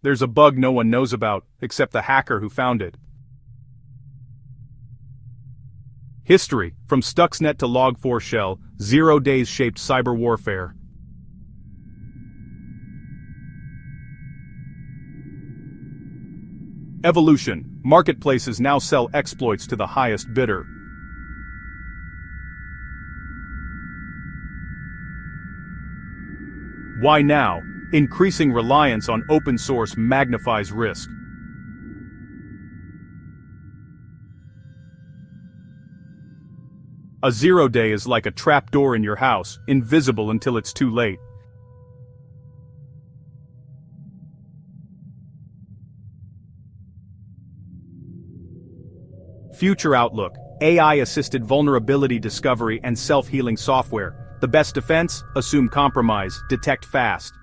There's a bug no one knows about, except the hacker who found it. History, from Stuxnet to Log4Shell, 0 days shaped cyber warfare. Evolution, marketplaces now sell exploits to the highest bidder. Why now? Increasing reliance on open source magnifies risk. A 0 day is like a trapdoor in your house, invisible until it's too late. Future outlook, AI-assisted vulnerability discovery and self-healing software. The best defense? Assume compromise, detect fast.